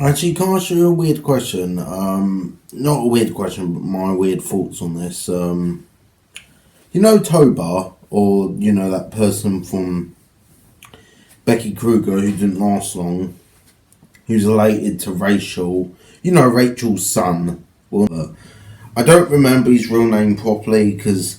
Actually, can I ask you a weird question? Not a weird question, but my weird thoughts on this. Tobar, or that person from Becky Kruger who didn't last long, who's related to Rachel. Rachel's son. Well, I don't remember his real name properly because,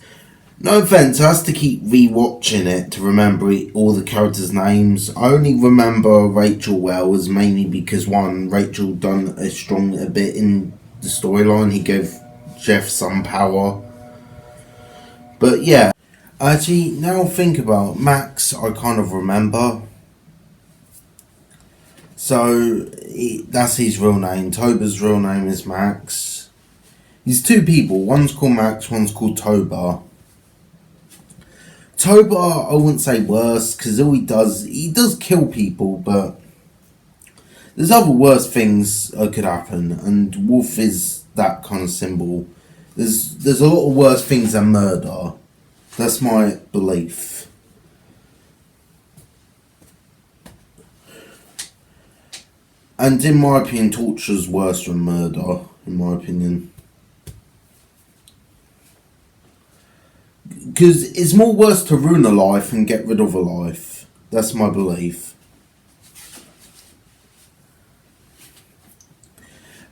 no offense, I have to keep rewatching it to remember all the characters' names. I only remember Rachel well as mainly because one, Rachel done a bit in the storyline. He gave Jeff some power. But yeah, actually, now I think about Max, I kind of remember. So that's his real name. Toba's real name is Max. He's two people. One's called Max. One's called Toba. Toba, I wouldn't say worse because all he does kill people, but there's other worse things that could happen, and Wolf is that kind of symbol. There's a lot of worse things than murder. That's my belief. And in my opinion, torture's worse than murder, in my opinion. Because it's more worse to ruin a life and get rid of a life. That's my belief.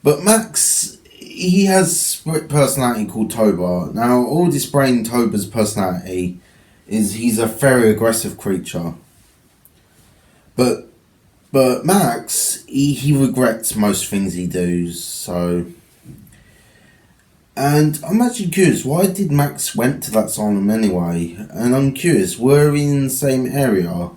But Max, he has a split personality called Toba. Now, all displaying Toba's personality is he's a very aggressive creature. But Max, he regrets most things he does, so... And I'm actually curious, why did Max went to that asylum anyway? And I'm curious, were we in the same area?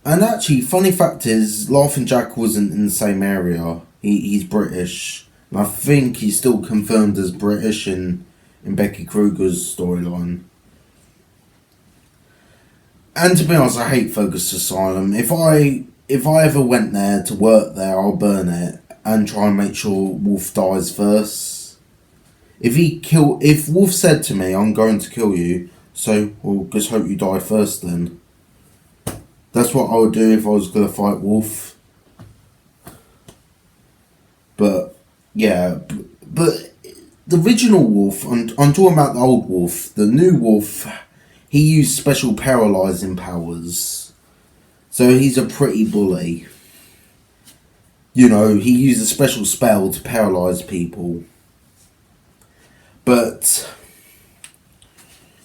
And actually, funny fact is, Laughing Jack wasn't in the same area. He's British. And I think he's still confirmed as British in Becky Kruger's storyline. And to be honest, I hate Fergus Asylum. If I ever went there to work there, I'll burn it and try and make sure Wolf dies first. If Wolf said to me, "I'm going to kill you," so well, just hope you die first. Then that's what I would do if I was gonna fight Wolf. But yeah, but the original Wolf, I'm talking about the old Wolf. The new Wolf, he used special paralysing powers. So he's a pretty bully. He used a special spell to paralyse people. But,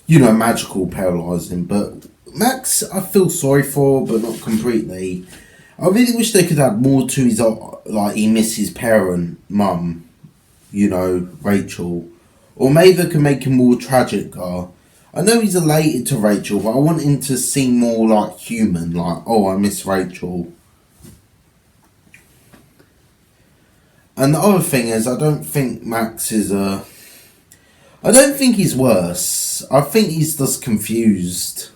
magical paralysing. But Max, I feel sorry for, but not completely. I really wish they could add more to his, he missed his parent, mum, Rachel. Or maybe they could make him more tragic, I know he's related to Rachel, but I want him to seem more human, I miss Rachel. And the other thing is, I don't think Max is I don't think he's worse. I think he's just confused.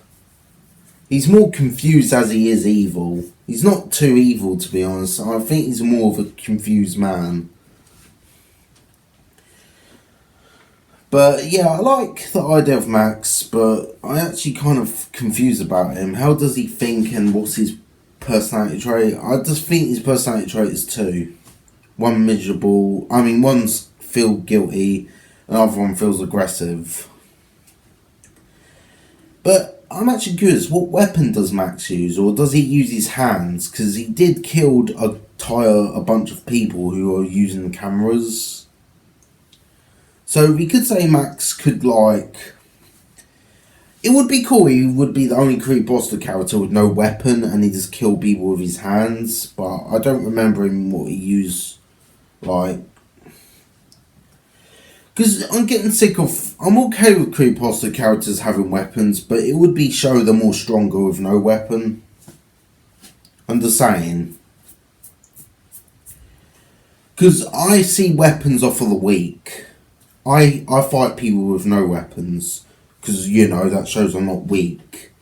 He's more confused as he is evil. He's not too evil, to be honest. I think he's more of a confused man. But yeah, I like the idea of Max, but I actually kind of confused about him. How does he think and what's his personality trait? I just think his personality trait is two. One's feel guilty, another one feels aggressive. But I'm actually curious, what weapon does Max use? Or does he use his hands? Because he did kill a bunch of people who were using cameras. So we could say Max could it would be cool, he would be the only creepypasta character with no weapon and he just kill people with his hands. But I don't remember him what he used, because I'm getting sick of... I'm okay with creepypasta characters having weapons, but it would be show them more stronger with no weapon. I'm just saying. Because I see weapons off of the weak. I fight people with no weapons. Because, that shows I'm not weak.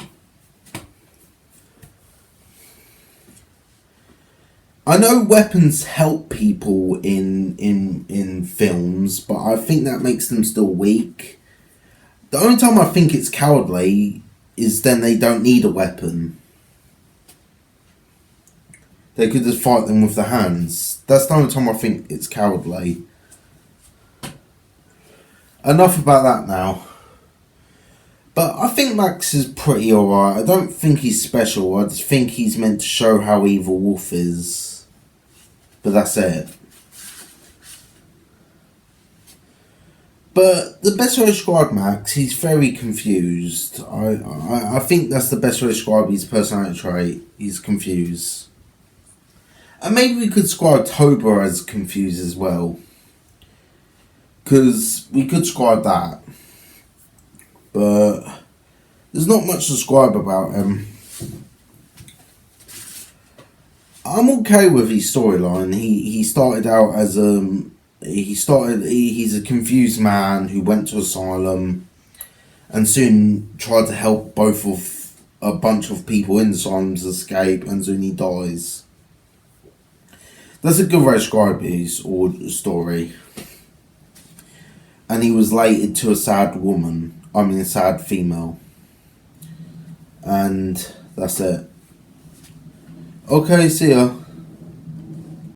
I know weapons help people in films, but I think that makes them still weak. The only time I think it's cowardly is then they don't need a weapon. They could just fight them with their hands. That's the only time I think it's cowardly. Enough about that now. But I think Max is pretty alright. I don't think he's special. I just think he's meant to show how evil Wolf is. But that's it. But the best way to describe Max, he's very confused. I think that's the best way to describe his personality trait. He's confused. And maybe we could describe Toba as confused as well. Because we could describe that. But there's not much to describe about him. I'm okay with his storyline. He started out as he's a confused man who went to asylum and soon tried to help both of a bunch of people in asylums escape, and soon he dies. That's a good way to describe his story. And he was related to a sad woman. I mean a sad female. And that's it. Okay, see ya.